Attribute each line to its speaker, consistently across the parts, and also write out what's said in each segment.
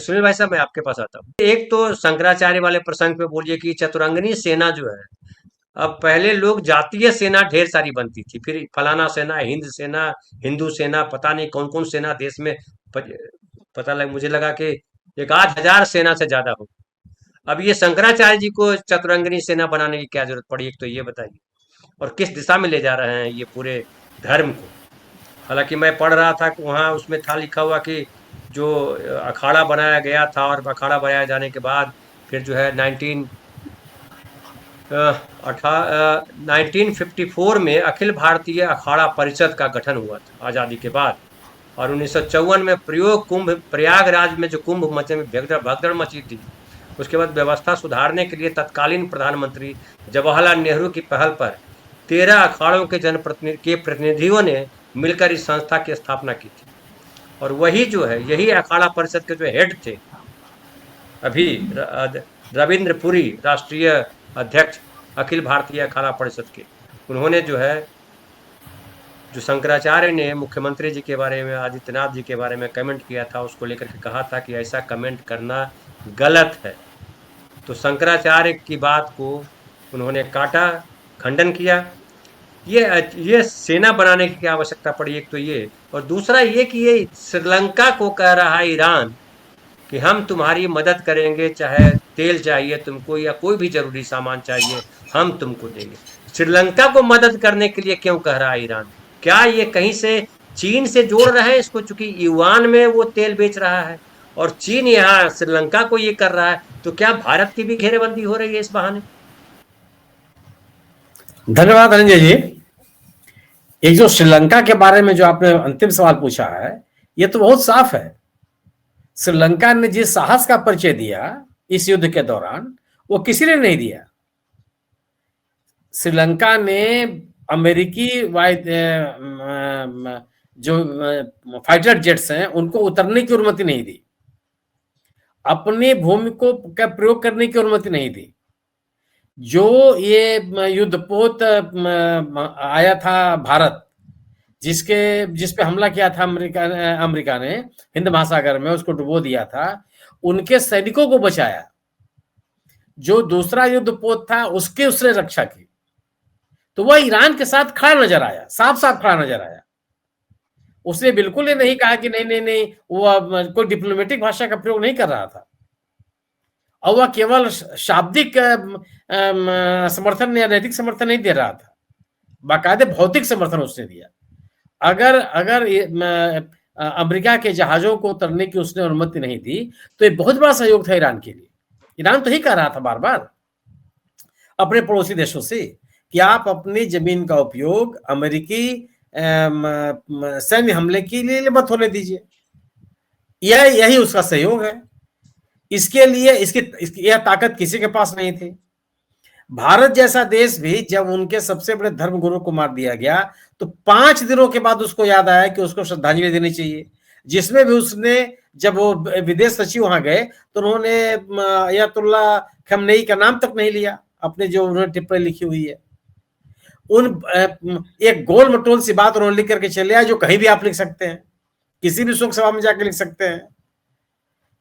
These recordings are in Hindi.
Speaker 1: सुनील भाई साहब, मैं आपके पास आता हूँ। एक तो शंकराचार्य वाले प्रसंग पे बोलिए कि चतुरंगिनी सेना जो है, अब पहले लोग जातीय सेना ढेर सारी बनती थी, फिर फलाना सेना, हिंद सेना, हिंदू सेना, पता नहीं कौन कौन सेना देश में पता लग मुझे लगा कि एक आध हजार सेना से ज्यादा हो। अब ये शंकराचार्य जी को चतुरंगिनी सेना बनाने की क्या जरूरत पड़ी, एक तो ये बताइए। और किस दिशा में ले जा रहे हैं ये पूरे धर्म को। हालांकि मैं पढ़ रहा था कि वहाँ उसमें था लिखा हुआ कि जो अखाड़ा बनाया गया था, और अखाड़ा बनाए जाने के बाद फिर जो है 1954 में अखिल भारतीय अखाड़ा परिषद का गठन हुआ था आज़ादी के बाद। और 1954 में प्रयागराज में जो कुंभ मचे में भगदड़ मची थी, उसके बाद व्यवस्था सुधारने के लिए तत्कालीन प्रधानमंत्री जवाहरलाल नेहरू की पहल पर 13 अखाड़ों के प्रतिनिधियों ने मिलकर इस संस्था की स्थापना की थी। और वही जो है, यही अखाड़ा परिषद के जो हेड थे अभी रविंद्र पुरी, राष्ट्रीय अध्यक्ष अखिल भारतीय अखाड़ा परिषद के। उन्होंने जो है, जो शंकराचार्य ने मुख्यमंत्री जी के बारे में, आदित्यनाथ जी के बारे में कमेंट किया था, उसको लेकर के कहा था कि ऐसा कमेंट करना गलत है। तो शंकराचार्य की बात को उन्होंने काटा, खंडन किया। ये सेना बनाने की क्या आवश्यकता पड़ी, एक तो ये। और दूसरा ये कि ये श्रीलंका को कह रहा है ईरान कि हम तुम्हारी मदद करेंगे, चाहे तेल चाहिए तुमको या कोई भी जरूरी सामान चाहिए, हम तुमको देंगे। श्रीलंका को मदद करने के लिए क्यों कह रहा है ईरान? क्या ये कहीं से चीन से जोड़ रहे हैं इसको, चूंकि युआन में वो तेल बेच रहा है और चीन यहाँ श्रीलंका को ये कर रहा है, तो क्या भारत की भी घेरेबंदी हो रही है इस बहाने?
Speaker 2: धन्यवाद धनंजय जी। एक जो श्रीलंका के बारे में जो आपने अंतिम सवाल पूछा है, ये तो बहुत साफ है। श्रीलंका ने जिस साहस का परिचय दिया इस युद्ध के दौरान, वो किसी ने नहीं दिया। श्रीलंका ने अमेरिकी जो फाइटर जेट्स हैं उनको उतरने की अनुमति नहीं दी, अपनी भूमि को का प्रयोग करने की अनुमति नहीं दी। जो ये युद्धपोत आया था भारत, जिस पे हमला किया था अमेरिका ने हिंद महासागर में, उसको डुबो दिया था, उनके सैनिकों को बचाया। जो दूसरा युद्धपोत था उसने रक्षा की। तो वह ईरान के साथ खड़ा नजर आया, साफ साफ खड़ा नजर आया। उसने बिल्कुल ही नहीं कहा कि नहीं नहीं नहीं, वो कोई डिप्लोमेटिक भाषा का प्रयोग नहीं कर रहा था। और वह केवल शाब्दिक समर्थन या नैतिक समर्थन नहीं दे रहा था, बाकायदे भौतिक समर्थन उसने दिया। अगर अमेरिका के जहाजों को उतरने की उसने अनुमति नहीं दी, तो ये बहुत बड़ा सहयोग था ईरान के लिए। ईरान तो ही कह रहा था बार बार अपने पड़ोसी देशों से कि आप अपनी जमीन का उपयोग अमेरिकी सैन्य हमले के लिए मत होने दीजिए। यही उसका सहयोग है। इसके लिए इसकी यह ताकत किसी के पास नहीं थी। भारत जैसा देश भी जब उनके सबसे बड़े धर्मगुरु को मार दिया गया, तो 5 दिनों के बाद उसको याद आया कि उसको श्रद्धांजलि देनी चाहिए, जिसमें भी उसने, जब वो विदेश सचिव वहां गए तो उन्होंने अयतुल्लाह खमेनी का नाम तक नहीं लिया अपने जो उन्होंने टिप्पणी लिखी हुई है। एक गोल मटोल सी बात उन्होंने लिख करके चले आए, जो कहीं भी आप लिख सकते हैं, किसी भी शोक सभा में जाकर लिख सकते हैं।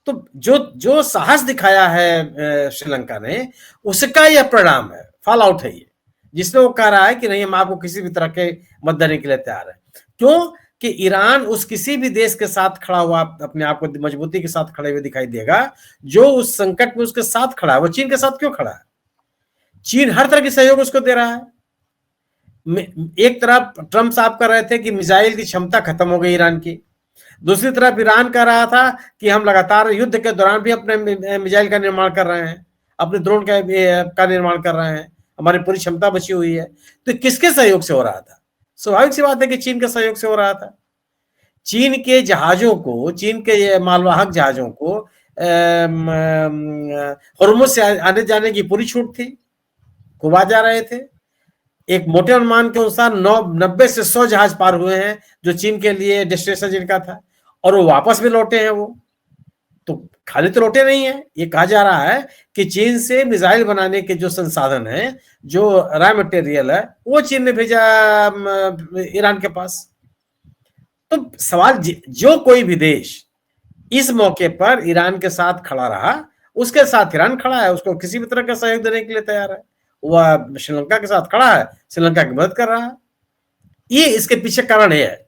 Speaker 2: तो जो साहस दिखाया है श्रीलंका ने, उसका यह परिणाम है, फॉल आउट है ये, जिसमें वो कह रहा है कि नहीं, हम आपको किसी भी तरह के मदद देने के लिए तैयार है। क्यों कि ईरान उस किसी भी देश के साथ खड़ा हुआ, अपने आप को मजबूती के साथ खड़े हुए दिखाई देगा जो उस संकट में उसके साथ खड़ा है। वो चीन के साथ क्यों खड़ा है? चीन हर तरह की सहयोग उसको दे रहा है। एक तरफ ट्रंप साहब कर रहे थे कि मिसाइल की क्षमता खत्म हो गई ईरान की, दूसरी तरफ ईरान कह रहा था कि हम लगातार युद्ध के दौरान भी अपने मिसाइल का निर्माण कर रहे हैं, अपने ड्रोन का निर्माण कर रहे हैं, हमारी पूरी क्षमता बची हुई है। तो किसके सहयोग से हो रहा था? स्वाभाविक सी बात है कि चीन के सहयोग से हो रहा था। चीन के जहाजों को, चीन के मालवाहक जहाजों को हॉर्मुज़ से आने जाने की पूरी छूट थी, खूब आ जा रहे थे। एक मोटे अनुमान के अनुसार 90 से 100 जहाज पार हुए हैं जो चीन के लिए डेस्टिनेशन जिनका था, और वो वापस भी लौटे हैं। वो तो खाली तो लौटे नहीं है। ये कहा जा रहा है कि चीन से मिसाइल बनाने के जो संसाधन है, जो रॉ मटेरियल है, वो चीन ने भेजा ईरान के पास। तो सवाल, जो कोई भी देश इस मौके पर ईरान के साथ खड़ा रहा, उसके साथ ईरान खड़ा है, उसको किसी भी तरह का सहयोग देने के लिए तैयार है। वह श्रीलंका के साथ खड़ा है, श्रीलंका की मदद कर रहा है। ये इसके पीछे कारण है।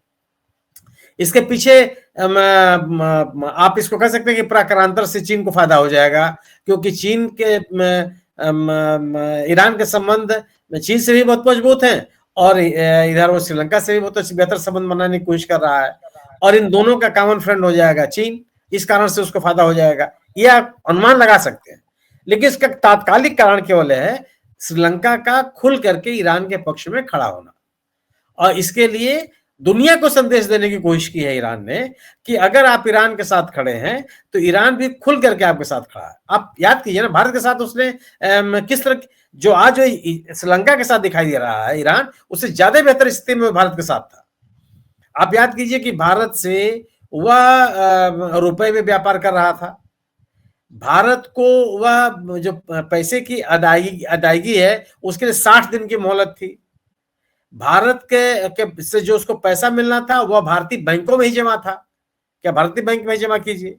Speaker 2: इसके पीछे आप इसको कह सकते हैं कि प्राक्रांतर से चीन को फायदा हो जाएगा, क्योंकि चीन के ईरान के संबंध चीन से भी बहुत मजबूत हैं, और इधर वो श्रीलंका से भी बहुत बेहतर संबंध बनाने की कोशिश कर रहा है, और इन दोनों का कॉमन फ्रेंड हो जाएगा चीन, इस कारण से उसको फायदा हो जाएगा। ये आप अनुमान लगा सकते हैं। लेकिन इसका तात्कालिक कारण केवल है श्रीलंका का खुल करके ईरान के पक्ष में खड़ा होना, और इसके लिए दुनिया को संदेश देने की कोशिश की है ईरान ने कि अगर आप ईरान के साथ खड़े हैं तो ईरान भी खुल करके आपके साथ खड़ा है। आप याद कीजिए ना, भारत के साथ उसने किस तरह जो आज श्रीलंका के साथ दिखाई दे रहा है ईरान, उससे ज्यादा बेहतर स्थिति में भारत के साथ था। आप याद कीजिए कि भारत से वह रुपए में व्यापार कर रहा था, भारत को वह जो पैसे की अदायगी है उसके लिए 60 दिन की मोहलत थी। भारत के से जो उसको पैसा मिलना था वह भारतीय बैंकों में ही जमा था, क्या भारतीय बैंक में जमा कीजिए।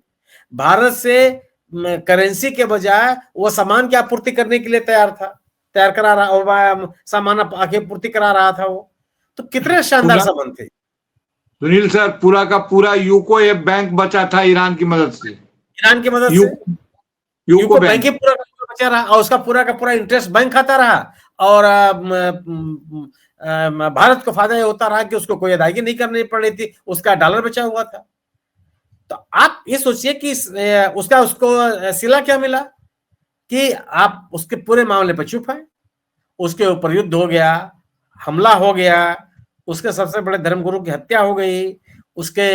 Speaker 2: भारत से करेंसी के बजाय वो सामान की आपूर्ति करने के लिए तैयार करा रहा, सामान आपूर्ति करा रहा था वो। तो कितने शानदार संबंध थे।
Speaker 3: सुनील सर, पूरा का पूरा यूको ये बैंक बचा था ईरान की मदद से।
Speaker 2: यूको बैंक ही पूरा बचा रहा, और उसका पूरा का पूरा इंटरेस्ट बैंक खाता रहा, और भारत को फायदा होता रहा कि उसको कोई अदायगी नहीं करनी पड़ रही थी, उसका डॉलर बचा हुआ था। तो आप ये सोचिए कि उसको सिला क्या मिला कि आप उसके पूरे मामले पर चुप है, उसके ऊपर युद्ध हो गया, हमला हो गया, उसके सबसे बड़े धर्मगुरु की हत्या हो गई, उसके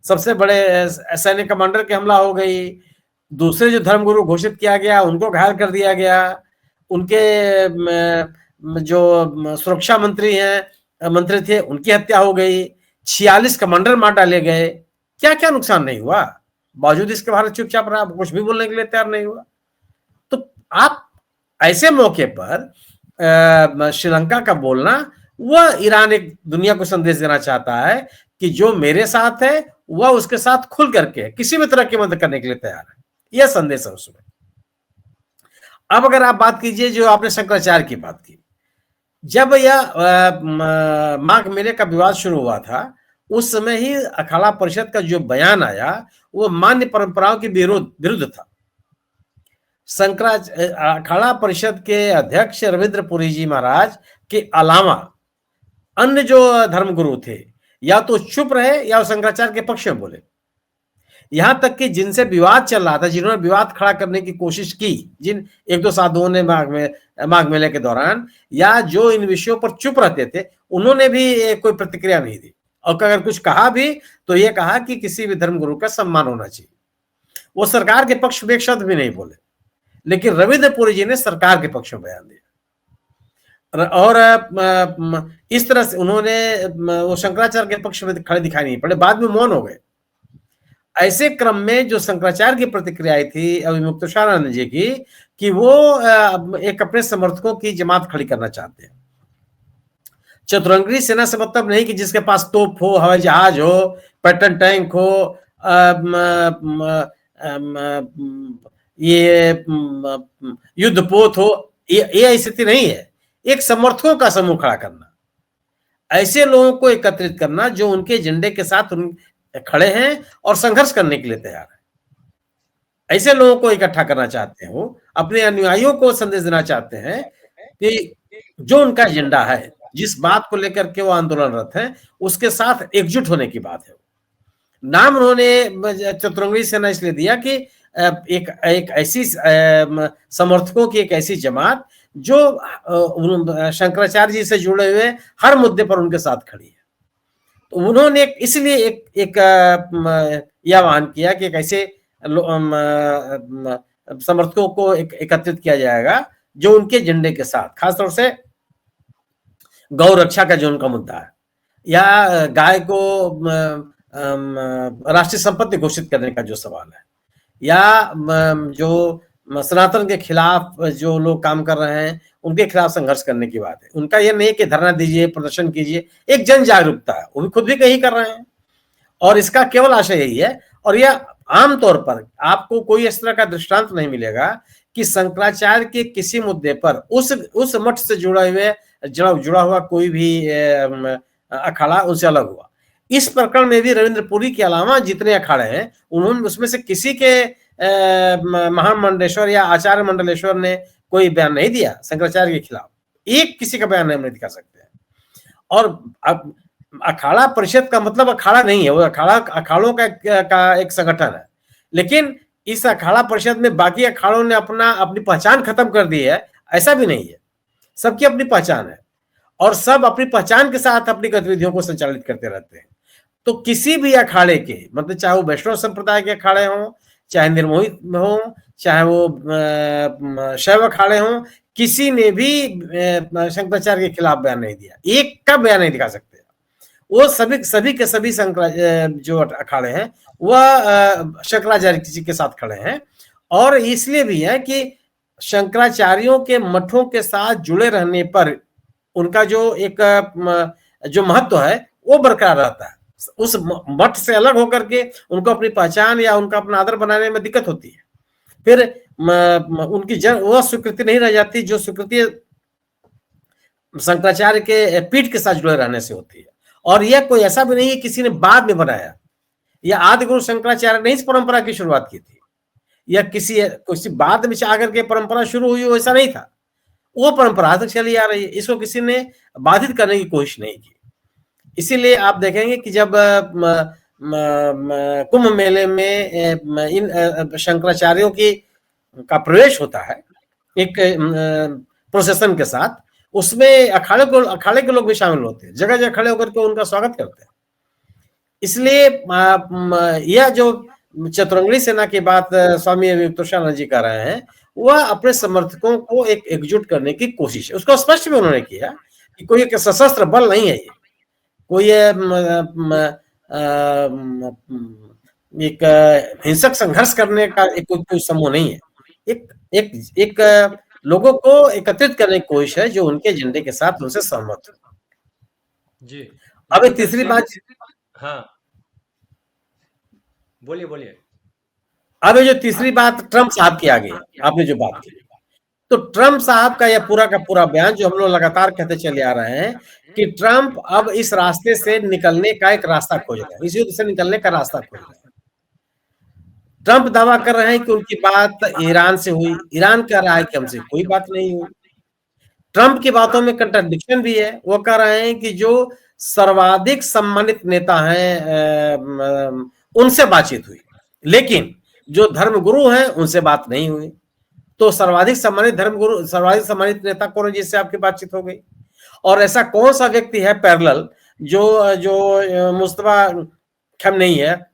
Speaker 2: सबसे बड़े सैन्य कमांडर की हमला हो गई, दूसरे जो धर्मगुरु घोषित किया गया उनको घायल कर दिया गया, उनके जो सुरक्षा मंत्री थे उनकी हत्या हो गई, 46 कमांडर मार डाले गए। क्या क्या नुकसान नहीं हुआ, बावजूद इसके भारत चुपचाप रहा, कुछ भी बोलने के लिए तैयार नहीं हुआ। तो आप ऐसे मौके पर श्रीलंका का बोलना, वह ईरान एक दुनिया को संदेश देना चाहता है कि जो मेरे साथ है वह उसके साथ खुल करके किसी भी तरह की मदद करने के लिए तैयार है, यह संदेश है उसमें। अब अगर आप बात कीजिए जो आपने शंकराचार्य की बात की, जब यह माघ मेले का विवाद शुरू हुआ था, उस समय ही अखाड़ा परिषद का जो बयान आया वो मान्य परंपराओं के विरुद्ध था। अखाड़ा परिषद के अध्यक्ष रविंद्रपुरी जी महाराज के अलावा अन्य जो धर्मगुरु थे या तो चुप रहे या शंकराचार्य के पक्ष में बोले। यहां तक कि जिनसे विवाद चल रहा था, जिन्होंने विवाद खड़ा करने की कोशिश की, जिन एक दो साधुओं ने माघ मेले के दौरान, या जो इन विषयों पर चुप रहते थे, उन्होंने भी कोई प्रतिक्रिया नहीं दी, और अगर कुछ कहा भी तो ये कहा कि किसी भी धर्मगुरु का सम्मान होना चाहिए। वो सरकार के पक्ष में एक शब्द भी नहीं बोले, लेकिन रविंद्रपुरी जी ने सरकार के पक्ष में बयान दिया, और इस तरह से उन्होंने वो शंकराचार्य के पक्ष में खड़े दिखाई नहीं पड़े, बाद में मौन हो गए। ऐसे क्रम में जो शंकराचार्य की प्रतिक्रिया आई थी अभिमुक्तेश्वरानंद जी की, कि वो एक अपने समर्थकों की जमात खड़ी करना चाहते हैं। चतुरंगी सेना से मतलब नहीं कि जिसके पास तोप हो, हवाई जहाज हो, पैटर्न टैंक हो, ये युद्धपोत हो, ये स्थिति नहीं है। एक समर्थकों का समूह खड़ा करना, ऐसे लोगों को एकत्रित करना जो उनके एजेंडे के साथ खड़े हैं और संघर्ष करने के लिए तैयार है। ऐसे लोगों को इकट्ठा करना चाहते हैं, वो अपने अनुयायियों को संदेश देना चाहते हैं कि जो उनका एजेंडा है, जिस बात को लेकर के वो आंदोलनरत हैं, उसके साथ एकजुट होने की बात है। नाम उन्होंने चतुरंगी सेना इसलिए दिया कि एक ऐसी समर्थकों की एक ऐसी जमात जो शंकराचार्य जी से जुड़े हुए हर मुद्दे पर उनके साथ खड़ी है। तो उन्होंने इसलिए एक यह आह्वान किया कि एक ऐसे समर्थकों को एकत्रित किया जाएगा जो उनके एजेंडे के साथ, खासतौर से गौ रक्षा का जो उनका मुद्दा है, या गाय को राष्ट्रीय संपत्ति घोषित करने का जो सवाल है, या जो सनातन के खिलाफ जो लोग काम कर रहे हैं उनके खिलाफ संघर्ष करने की बात है। उनका यह नहीं कि धरना दीजिए, प्रदर्शन कीजिए, एक जन जागरूकता है, वो भी खुद भी कहीं कर रहे हैं। और इसका केवल आशय यही है, और यह आमतौर पर आपको कोई इस तरह का दृष्टांत नहीं मिलेगा कि शंकराचार्य के किसी मुद्दे पर उस मठ से जुड़ा हुआ कोई भी अखाड़ा उनसे अलग हुआ। इस प्रकरण में भी रविंद्रपुरी के अलावा जितने अखाड़े हैं, उन्होंने उसमें से किसी के महामंडलेश्वर या आचार्य मंडलेश्वर ने कोई बयान नहीं दिया शंकराचार्य के खिलाफ। एक किसी का बयान नहीं दिखा सकते हैं। और अब अखाड़ा परिषद का मतलब अखाड़ा नहीं है, वो अखाड़ों का एक संगठन है, लेकिन इस अखाड़ा परिषद में बाकी अखाड़ों ने अपनी पहचान खत्म कर दी है, ऐसा भी नहीं है। सबकी अपनी पहचान है और सब अपनी पहचान के साथ अपनी गतिविधियों को संचालित करते रहते हैं। तो किसी भी अखाड़े के, मतलब चाहे वो वैष्णव संप्रदाय के अखाड़े हों, चाहे निर्मोही हों, चाहे वो शैव अखाड़े हों, किसी ने भी शंकराचार्य के खिलाफ बयान नहीं दिया, एक का बयान नहीं दिखा सकते। वो सभी के सभी जो अखाड़े हैं वह शंकराचार्य किसी के साथ खड़े हैं, और इसलिए भी है कि शंकराचार्यों के मठों के साथ जुड़े रहने पर उनका जो महत्व है वो बरकरार रहता है। उस मठ से अलग होकर के उनको अपनी पहचान या उनका अपना आदर बनाने में दिक्कत होती है, फिर उनकी वह स्वीकृति नहीं रह जाती जो स्वीकृति शंकराचार्य के पीठ के साथ जुड़े रहने से होती है। और यह कोई ऐसा भी नहीं है किसी ने बाद में बनाया, यह आदि गुरु शंकराचार्य ने इस परंपरा की शुरुआत की थी, या किसी बाद में आकर के परंपरा शुरू हुई, वैसा नहीं था। वो परंपरा तक चली आ रही है, इसको किसी ने बाधित करने की कोशिश नहीं की। इसीलिए आप देखेंगे कि जब कुंभ मेले में इन शंकराचार्यों का प्रवेश होता है एक प्रोसेशन के साथ, उसमें अखाड़े के लोग भी शामिल होते हैं, जगह जगह खड़े होकर के उनका स्वागत करते हैं। इसलिए यह जो चतुरंगड़ी सेना की बात स्वामी विवेकानंद जी कर रहे हैं, वह अपने समर्थकों को एकजुट करने की कोशिश है। उसको स्पष्ट भी उन्होंने किया कि कोई एक सशस्त्र बल नहीं है, ये कोई एक हिंसक संघर्ष करने का कोई समूह नहीं है। एक लोगों को एकत्रित करने की कोशिश है जो उनके एजेंडे के साथ उनसे सहमत हो।
Speaker 1: जी।
Speaker 2: अब एक तीसरी बात,
Speaker 1: हाँ बोलिए।
Speaker 2: अब ये जो तीसरी बात ट्रंप साहब की आ गई, आपने जो बात की, तो ट्रंप साहब का यह पूरा का पूरा बयान जो हम लोग लगातार कहते चले आ रहे हैं कि ट्रंप अब इस रास्ते से निकलने का एक रास्ता खोज रहे हैं, इस युद्ध से निकलने का रास्ता खोज रहे हैं। ट्रंप दावा कर रहे हैं कि उनकी बात ईरान से हुई, ईरान कह रहा है कि हमसे कोई बात नहीं हुई। ट्रंप की बातों में कंट्राडिक्शन भी है, वो कह रहे हैं कि जो सर्वाधिक सम्मानित नेता हैं उनसे बातचीत हुई, लेकिन जो धर्मगुरु हैं उनसे बात नहीं हुई। तो सर्वाधिक सम्मानित नेता कौन है जिससे आपकी बातचीत हो गई? और ऐसा कौन सा व्यक्ति है पैरेलल जो मुस्तफा खमेनी है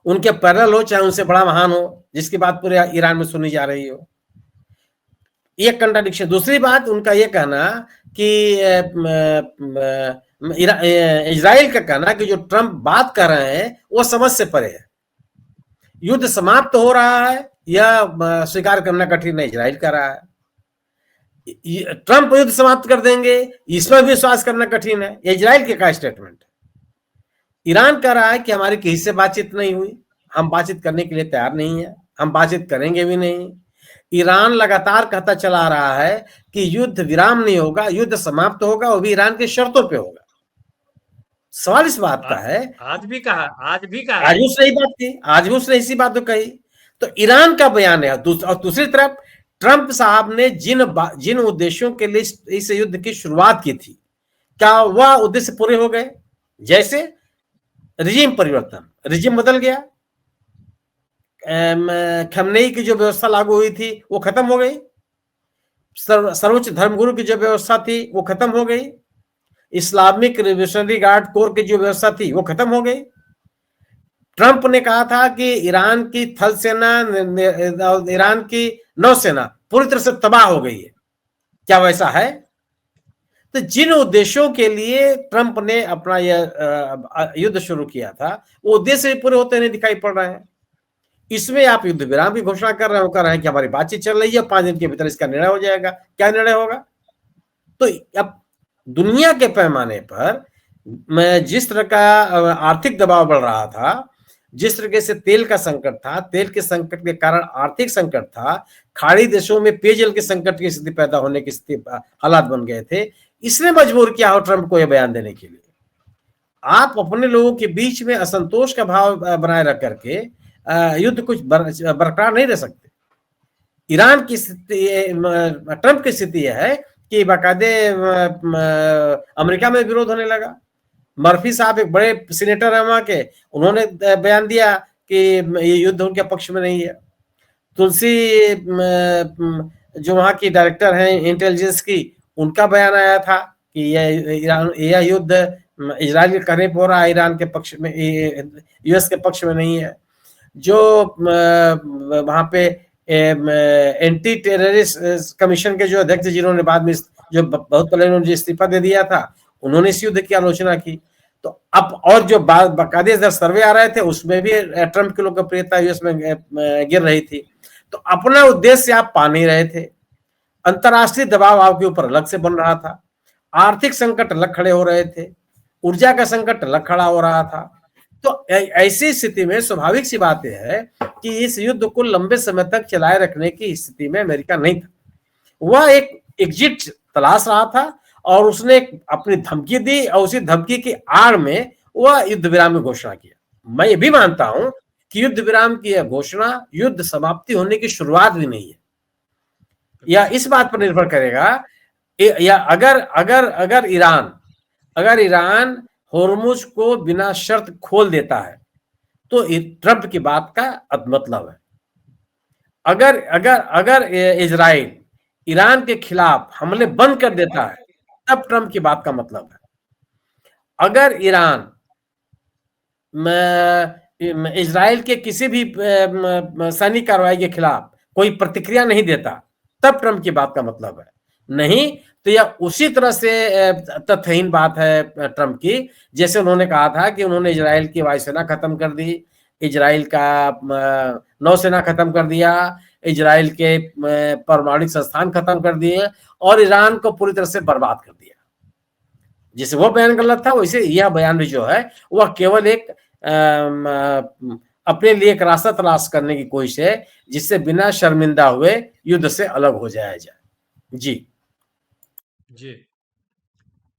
Speaker 2: उनके पैरेलल हो, चाहे उनसे बड़ा महान हो, जिसकी बात पूरे ईरान में सुनी जा रही हो? एक कंट्राडिक्शन। दूसरी बात उनका ये कहना कि इजराइल का कहना कि जो ट्रंप बात कर रहे हैं वो समझ से परे है, युद्ध समाप्त हो रहा है यह स्वीकार करना कठिन है, इजराइल कर रहा है। ट्रंप युद्ध समाप्त कर देंगे इसमें भी विश्वास करना कठिन है, इजराइल के का स्टेटमेंट है। ईरान कह रहा है कि हमारी किसी से बातचीत नहीं हुई, हम बातचीत करने के लिए तैयार नहीं है, हम बातचीत करेंगे भी नहीं। ईरान लगातार कहता चला रहा है कि युद्ध विराम नहीं होगा, युद्ध समाप्त होगा, वो भी ईरान की शर्तों पे होगा। सवाल इस बात का है, आज भी उसने इसी बात को कही। तो ईरान का बयान है, और दूसरी तरफ ट्रंप साहब ने जिन उद्देश्यों के लिए इस युद्ध की शुरुआत की थी, क्या वह उद्देश्य पूरे हो गए? जैसे रिजीम परिवर्तन, रिजीम बदल गया, खमेनी की जो व्यवस्था लागू हुई थी वो खत्म हो गई, सर्वोच्च धर्मगुरु की जो व्यवस्था थी वो खत्म हो गई, इस्लामिक रिवोल्यूशनरी गार्ड कोर की जो व्यवस्था थी वो खत्म हो गई। ट्रंप ने कहा था कि ईरान की थल सेना, ईरान की नौसेना पूरी तरह से तबाह हो गई है, क्या वैसा है? तो जिन उद्देश्यों के लिए ट्रंप ने अपना यह युद्ध शुरू किया था वो उद्देश्य भी पूरे होते नहीं दिखाई पड़ रहे हैं। इसमें आप युद्ध विराम की घोषणा कर रहे हो, कह रहे हैं कि हमारी बातचीत चल रही है, 5 दिन के भीतर इसका निर्णय हो जाएगा। क्या निर्णय होगा? तो अब दुनिया के पैमाने पर जिस तरह का आर्थिक दबाव बढ़ रहा था, जिस तरीके से तेल का संकट था, तेल के संकट के कारण आर्थिक संकट था, खाड़ी देशों में पेयजल के संकट की स्थिति पैदा होने की स्थिति हालात बन गए थे, इसने मजबूर किया हो ट्रंप को यह बयान देने के लिए। आप अपने लोगों के बीच में असंतोष का भाव बनाए रख करके युद्ध कुछ बरकरार नहीं रह सकते। ईरान की स्थिति, ट्रंप की स्थिति यह है कि बाकायदे अमेरिका में विरोध होने लगा। मर्फी साहब एक बड़े सीनेटर हैं वहां के, उन्होंने बयान दिया कि ये युद्ध उनके पक्ष में नहीं है। तुलसी जो वहां की डायरेक्टर हैं इंटेलिजेंस की, उनका बयान आया था कि यह युद्ध इजराइल के कहने पर हो रहा है, ईरान के पक्ष में, यूएस के पक्ष में नहीं है। जो वहां पे एंटी टेररिस्ट कमीशन के जो अध्यक्ष, जिन्होंने बाद में जो बहुत पहले उन्होंने इस्तीफा दे दिया था, उन्होंने इस युद्ध की आलोचना की। तो अब और जो बाकायदे सर्वे आ रहे थे उसमें भी ट्रंप की लोकप्रियता यूएस में गिर रही थी। तो अपना उद्देश्य आप पा नहीं रहे थे, अंतरराष्ट्रीय दबाव आपके ऊपर अलग से बन रहा था, आर्थिक संकट अलग खड़े हो रहे थे, ऊर्जा का संकट अलग खड़ा हो रहा था। तो ऐसी स्थिति में स्वाभाविक सी बात यह है कि इस युद्ध को लंबे समय तक चलाए रखने की स्थिति में अमेरिका नहीं था। वह एक एग्जिट तलाश रहा था और उसने अपनी धमकी दी और उसी धमकी की आड़ में वह युद्ध विराम की घोषणा किया। मैं ये भी मानता हूं कि युद्ध विराम की यह घोषणा युद्ध समाप्ति होने की शुरुआत भी नहीं है। या इस बात पर निर्भर करेगा, या अगर ईरान होर्मुज को बिना शर्त खोल देता है तो ट्रंप की बात का मतलब है। अगर इजराइल ईरान के खिलाफ हमले बंद कर देता है तब ट्रंप की बात का मतलब है। अगर ईरान इजराइल के किसी भी सैनिक कार्रवाई के खिलाफ कोई प्रतिक्रिया नहीं देता तब ट्रंप की बात का मतलब है। नहीं तो यह उसी तरह से तथ्यहीन बात है ट्रंप की, जैसे उन्होंने कहा था कि उन्होंने इजराइल की वायुसेना खत्म कर दी, इजराइल का नौसेना खत्म कर दिया, इजराइल के परमाणु संस्थान खत्म कर दिए और ईरान को पूरी तरह से बर्बाद कर दिया। जिसे वो बयान गलत था, वैसे यह बयान भी जो है वह केवल एक अपने लिए एक रास्ता तलाश करने की कोशिश है जिससे बिना शर्मिंदा हुए युद्ध से अलग हो जाया जाए। जी
Speaker 1: जी।